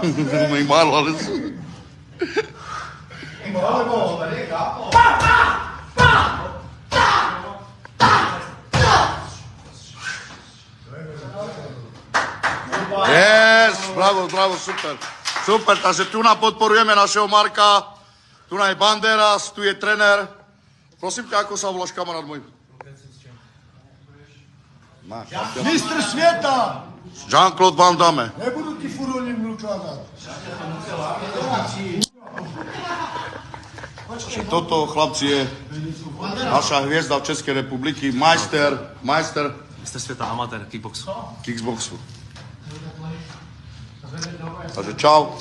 Muy malo eso. Yes, bravo, bravo, super. Super, takže tu nám podporujeme našeho Marka, tu je Banderas, tu je trenér. Prosím ťa, ako sa voláš, kamarát môj? Mistr světa! Jean-Claude Van Damme. Nebudu ti furt o něm vykládat. Toto, chlapci, je naša hviezda v Českej republiky, majster Mistr světa amatér kickboxu. kickboxu. Takže čau.